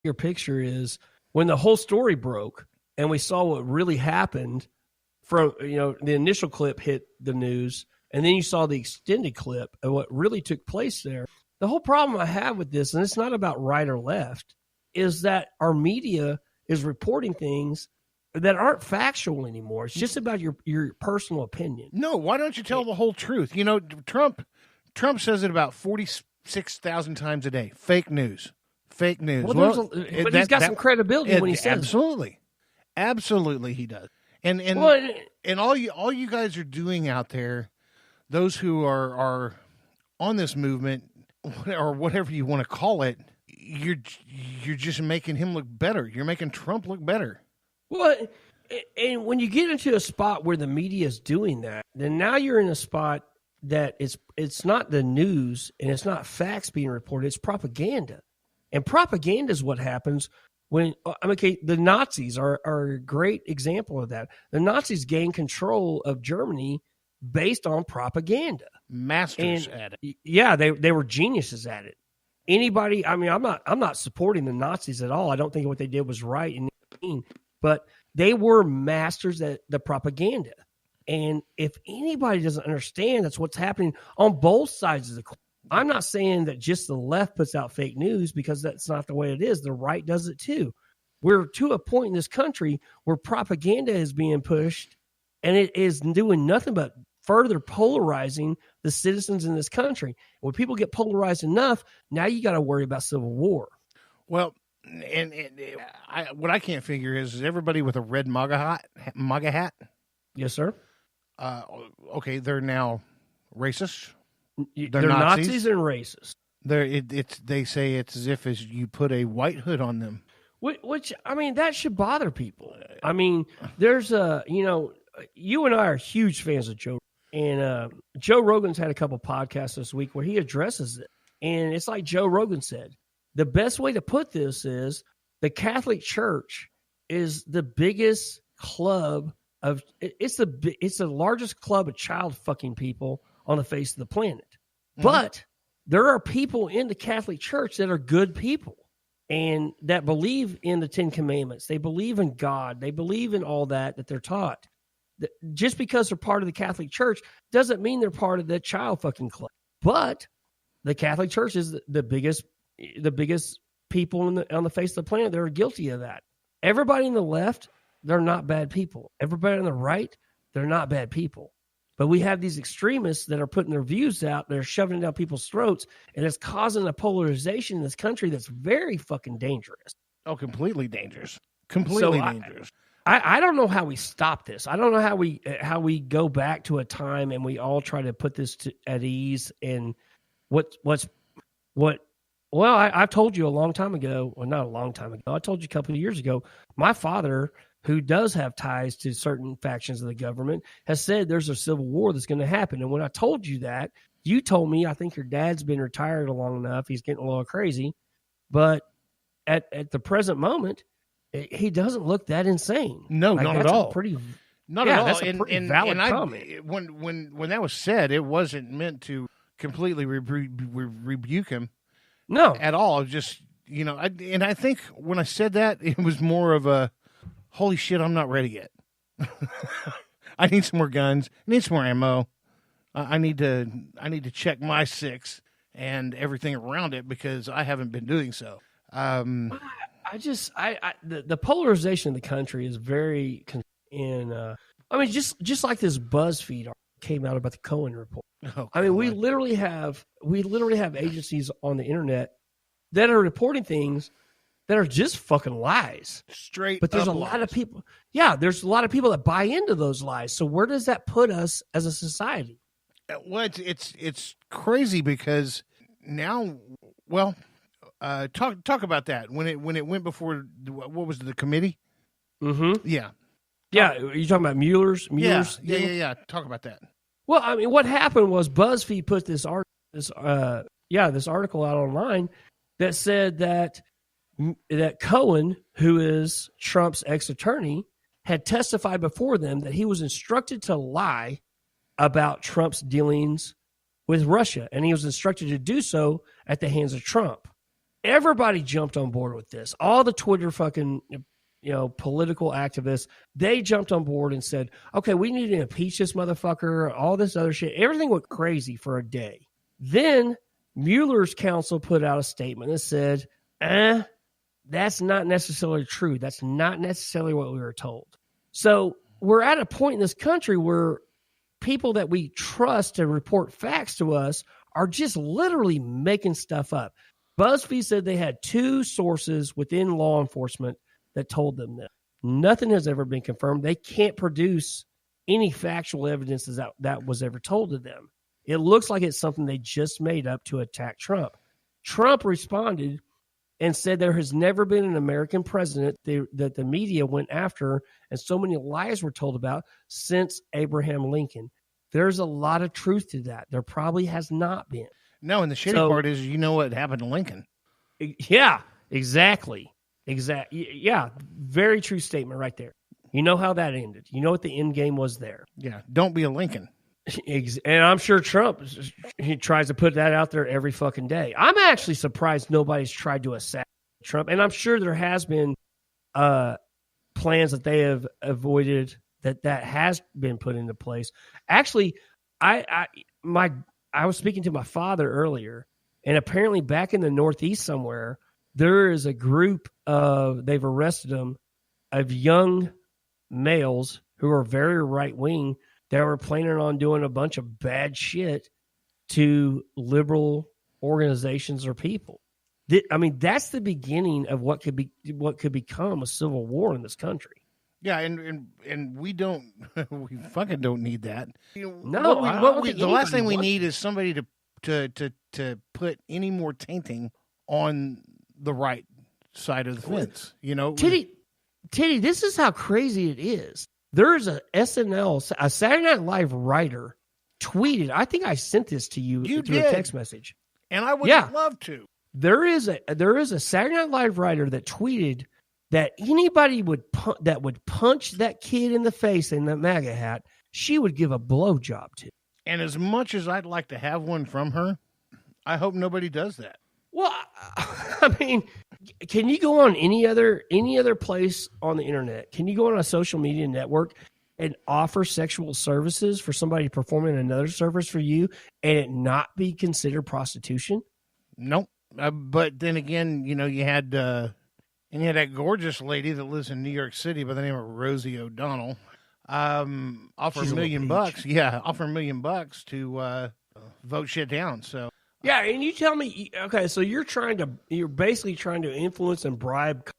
Your picture is when the whole story broke and we saw what really happened from, the initial clip hit the news, and then you saw the extended clip of what really took place there. The whole problem I have with this, and it's not about right or left, is that our media is reporting things that aren't factual anymore. It's just about your personal opinion. No, why don't you tell the whole truth? Trump says it about 46,000 times a day. Fake news. Fake news. Well, but he's got some credibility when he says absolutely. It. Absolutely he does. And all you guys are doing out there, those who are on this movement or whatever you want to call it, you're just making him look better. You're making Trump look better. Well, and when you get into a spot where the media is doing that, then now you're in a spot that it's not the news and it's not facts being reported, it's propaganda. And propaganda is what happens when, the Nazis are a great example of that. The Nazis gained control of Germany based on propaganda. Masters at it. Yeah, they were geniuses at it. Anybody, I'm not supporting the Nazis at all. I don't think what they did was right, but they were masters at the propaganda. And if anybody doesn't understand, that's what's happening on both sides of the coin. I'm not saying that just the left puts out fake news, because that's not the way it is. The right does it too. We're to a point in this country where propaganda is being pushed, and it is doing nothing but further polarizing the citizens in this country. When people get polarized enough, now you got to worry about civil war. Well, what I can't figure is everybody with a red MAGA hat? Yes, sir. Okay, they're now racist. They're Nazis and racist. They say it's as if you put a white hood on them. Which that should bother people. There's you and I are huge fans of Joe, and Joe Rogan's had a couple podcasts this week where he addresses it, and it's like Joe Rogan said, the best way to put this is the Catholic Church is the biggest club of it's the largest club of child fucking people on the face of the planet. Mm-hmm. But there are people in the Catholic Church that are good people and that believe in the 10 Commandments. They believe in God. They believe in all that they're taught. Just because they're part of the Catholic Church doesn't mean they're part of the child fucking club. But the Catholic Church is the biggest people on the face of the planet that are guilty of that. Everybody on the left, they're not bad people. Everybody on the right, they're not bad people. But we have these extremists that are putting their views out, they're shoving it down people's throats, and it's causing a polarization in this country that's very fucking dangerous. Oh, completely dangerous. Completely dangerous. I don't know how we stop this. I don't know how we go back to a time and we all try to put this at ease. And I told you a long time ago, well, not a long time ago, I told you a couple of years ago, my father, who does have ties to certain factions of the government, has said there's a civil war that's going to happen. And when I told you that, you told me, I think your dad's been retired long enough, he's getting a little crazy. But at the present moment, he doesn't look that insane. No, not at all. Not at all. That's a pretty valid comment. When that was said, it wasn't meant to completely rebuke him. No, at all. Just I think when I said that, it was more of a, holy shit, I'm not ready yet. I need some more guns. I need some more ammo. I need to check my 6 and everything around it because I haven't been doing so. The polarization of the country is very just like this Buzzfeed article came out about the Cohen report. Oh, we literally have agencies on the internet that are reporting things that are just fucking lies. Straight. But there's a lot of people. Yeah, there's a lot of people that buy into those lies. So where does that put us as a society? Well, it's crazy because now, well, talk about that when it went before what was the committee? Mm-hmm. Yeah. Yeah, are you talking about Mueller's? Yeah. Talk about that. Well, what happened was BuzzFeed put this article out online that said that Cohen, who is Trump's ex-attorney, had testified before them that he was instructed to lie about Trump's dealings with Russia, and he was instructed to do so at the hands of Trump. everybody jumped on board with this. All the Twitter fucking, political activists, they jumped on board and said, okay, we need to impeach this motherfucker, all this other shit. Everything went crazy for a day. Then Mueller's counsel put out a statement that said, that's not necessarily true. That's not necessarily what we were told. So we're at a point in this country where people that we trust to report facts to us are just literally making stuff up. BuzzFeed said they had 2 sources within law enforcement that told them that. Nothing has ever been confirmed. They can't produce any factual evidence that was ever told to them. It looks like it's something they just made up to attack Trump. Trump responded and said there has never been an American president that the media went after and so many lies were told about since Abraham Lincoln. There's a lot of truth to that. There probably has not been. No, and the shitty part is, what happened to Lincoln. Yeah, exactly. Yeah, very true statement right there. You know how that ended. You know what the end game was there. Yeah, don't be a Lincoln. And I'm sure Trump, he tries to put that out there every fucking day. I'm actually surprised nobody's tried to assassinate Trump. And I'm sure there has been plans that they have avoided that has been put into place. Actually, I was speaking to my father earlier, and apparently back in the Northeast somewhere, there is a group they've arrested them, of young males who are very right-wing that were planning on doing a bunch of bad shit to liberal organizations or people. I mean, that's the beginning of what could become a civil war in this country. Yeah, and we don't, we fucking don't need that. No, the last thing we need is somebody to put any more tainting on the right side of the fence. Tiddy, this is how crazy it is. There's a SNL, a Saturday Night Live writer tweeted. I think I sent this to you through a text message, and I would love to. There is a Saturday Night Live writer that tweeted that anybody that would punch that kid in the face in that MAGA hat, she would give a blowjob to. And as much as I'd like to have one from her, I hope nobody does that. Well, I mean, can you go on any other place on the internet? Can you go on a social media network and offer sexual services for somebody performing another service for you and it not be considered prostitution? Nope. But then again, you had that gorgeous lady that lives in New York City by the name of Rosie O'Donnell. Offer $1 million. Offer $1 million to vote shit down. So. Yeah, and you tell me, okay, so you're basically trying to influence and bribe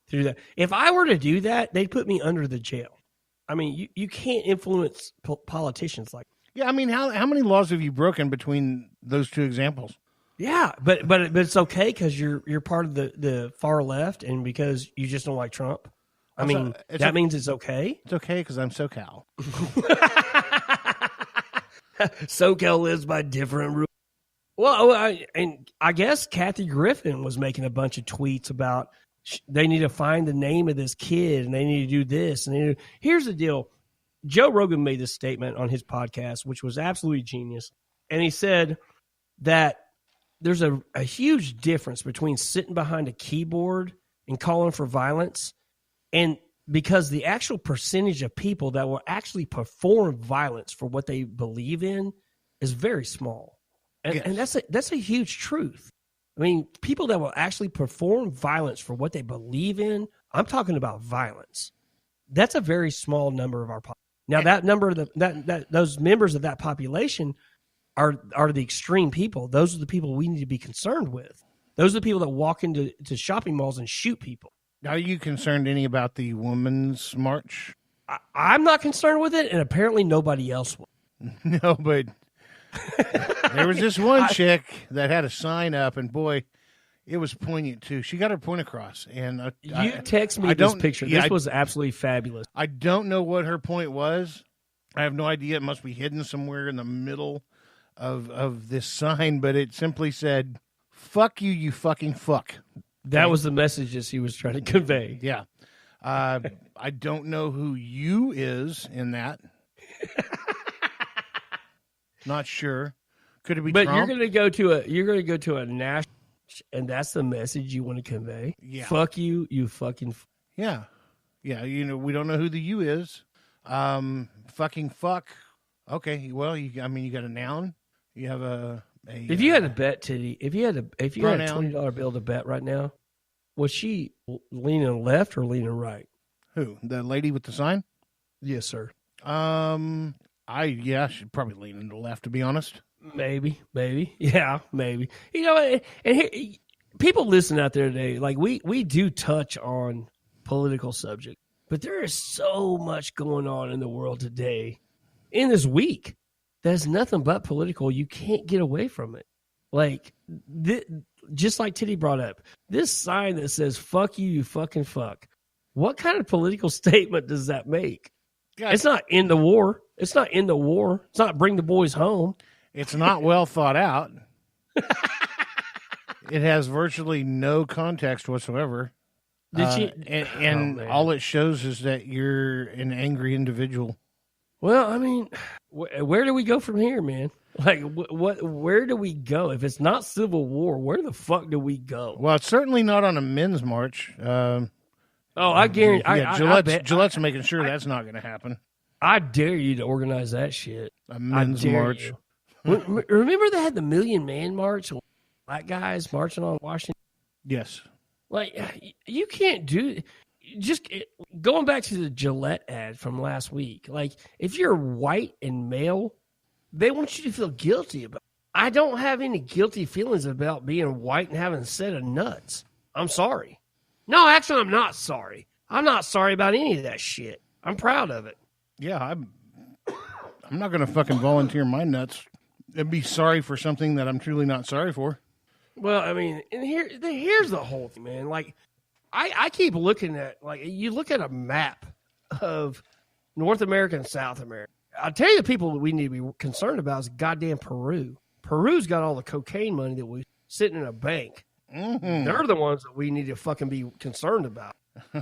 through that. If I were to do that, they'd put me under the jail. I mean, you can't influence politicians like that. Yeah, I mean, how many laws have you broken between those two examples? Yeah, but it's okay because you're part of the far left and because you just don't like Trump. I mean, that means it's okay? It's okay because I'm SoCal. SoCal lives by different rules. Well, I guess Kathy Griffin was making a bunch of tweets about they need to find the name of this kid and they need to do this. Here's the deal. Joe Rogan made this statement on his podcast, which was absolutely genius. And he said that there's a huge difference between sitting behind a keyboard and calling for violence, and because the actual percentage of people that will actually perform violence for what they believe in is very small. And that's a huge truth. I mean, people that will actually perform violence for what they believe in, I'm talking about violence. That's a very small number of our population. Now, that number of those members of that population are the extreme people. Those are the people we need to be concerned with. Those are the people that walk into shopping malls and shoot people. Are you concerned any about the Women's March? I'm not concerned with it, and apparently nobody else will. No, but there was this one chick that had a sign up, and boy, it was poignant too. She got her point across. And you text me this picture. This was absolutely fabulous. I don't know what her point was. I have no idea. It must be hidden somewhere in the middle of this sign, but it simply said, "Fuck you, you fucking fuck." That was the message that she was trying to convey. Yeah. I don't know who you is in that. Not sure. Could it be But Trump? you're going to go to a national And that's the message you want to convey. Yeah. Fuck you, you fucking. Yeah. Yeah. We don't know who the you is. Fucking fuck. Okay. Well, you got a noun. You have a if you had a bet, Tiddy, if you had a $20 bill to bet right now, was she leaning left or leaning right? Who? The lady with the sign? Yes, sir. She'd probably lean to the left, to be honest. Maybe. Yeah, maybe. And here, people listen out there today, like we do touch on political subject, but there is so much going on in the world today, in this week, that's nothing but political. You can't get away from it. Like, just like Tiddy brought up, this sign that says, fuck you, you fucking fuck. What kind of political statement does that make? God. It's not end the war. It's not end the war. It's not bring the boys home. It's not well thought out. It has virtually no context whatsoever. And all it shows is that you're an angry individual. Well, I mean, where do we go from here, man? Like, where do we go? If it's not civil war, where the fuck do we go? Well, it's certainly not on a men's march. I guarantee. Yeah, Gillette's making sure that's not going to happen. I dare you to organize that shit. A men's march. Remember they had the Million Man March? Black guys marching on Washington? Yes. Like, you can't do... Just going back to the Gillette ad from last week, like, if you're white and male, they want you to feel guilty about it. I don't have any guilty feelings about being white and having a set of nuts. I'm sorry. No, actually, I'm not sorry. I'm not sorry about any of that shit. I'm proud of it. Yeah, I'm not going to fucking volunteer my nuts and be sorry for something that I'm truly not sorry for. Well, I mean, and here's the whole thing, man. Like, I keep looking at, like, you look at a map of North America and South America. I'll tell you the people that we need to be concerned about is goddamn Peru. Peru's got all the cocaine money that we sitting in a bank. Mm-hmm. They're the ones that we need to fucking be concerned about.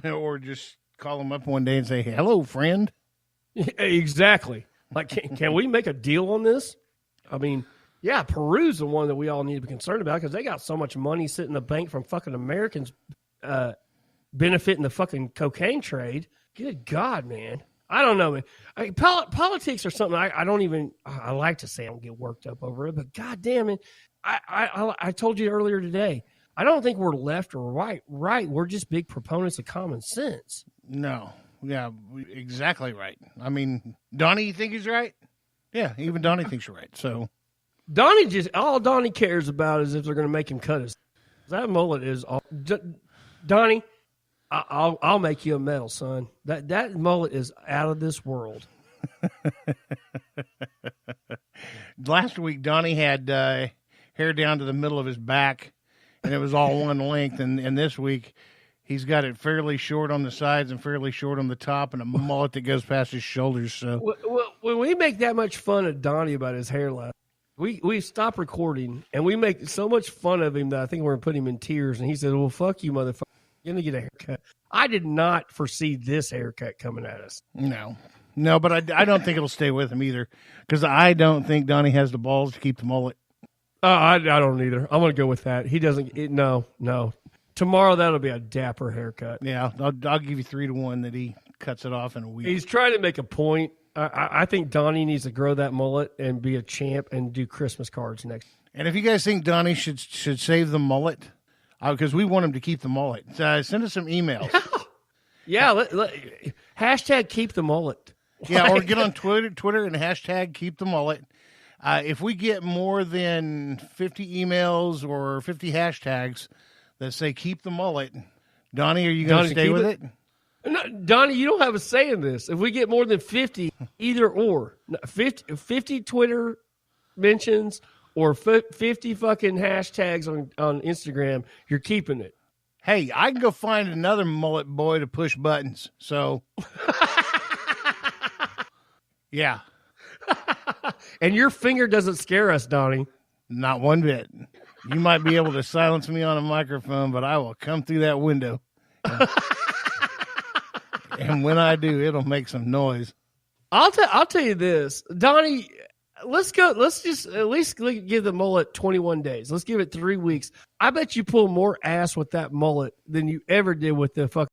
Or just call them up one day and say, hello, friend. Exactly. Like, can we make a deal on this? I mean, yeah, Peru's the one that we all need to be concerned about because they got so much money sitting in the bank from fucking Americans benefiting the fucking cocaine trade. Good God, man. I don't know, man. Politics or something. I don't even. I like to say I don't get worked up over it, but God damn it, I told you earlier today. I don't think we're left or right. Right, we're just big proponents of common sense. No, yeah, exactly right. I mean, Donnie, you think he's right? Yeah, even Donnie thinks you're right. So Donnie all Donnie cares about is if they're going to make him cut his. That mullet is all. Donnie, I'll make you a medal, son. That mullet is out of this world. Last week, Donnie had hair down to the middle of his back, and it was all one length. And this week, he's got it fairly short on the sides and fairly short on the top, and a mullet that goes past his shoulders. So, well, when we make that much fun of Donnie about his hairline, we stop recording, and we make so much fun of him that I think we're going to put him in tears. And he said, well, fuck you, motherfucker. You're going to get a haircut. I did not foresee this haircut coming at us. No, but I don't think it'll stay with him either because I don't think Donnie has the balls to keep the mullet. I don't either. I'm going to go with that. He doesn't. No. Tomorrow, that'll be a dapper haircut. Yeah, I'll give you 3-1 that he cuts it off in a week. He's trying to make a point. I think Donnie needs to grow that mullet and be a champ and do Christmas cards next. And if you guys think Donnie should save the mullet, because we want him to keep the mullet, send us some emails. Yeah, hashtag keep the mullet. Yeah, or get on Twitter and hashtag keep the mullet. If we get more than 50 emails or 50 hashtags that say keep the mullet, Donnie, are you going to stay with it? No, Donnie, you don't have a say in this. If we get more than 50, either or, 50 Twitter mentions or 50 fucking hashtags on Instagram, you're keeping it. Hey, I can go find another mullet boy to push buttons. So, yeah. And your finger doesn't scare us, Donnie. Not one bit. You might be able to silence me on a microphone, but I will come through that window. And when I do, it'll make some noise. I'll tell you this, Donnie. let's go. Let's just at least give the mullet 21 days. Let's give it 3 weeks. I bet you pull more ass with that mullet than you ever did with the fucking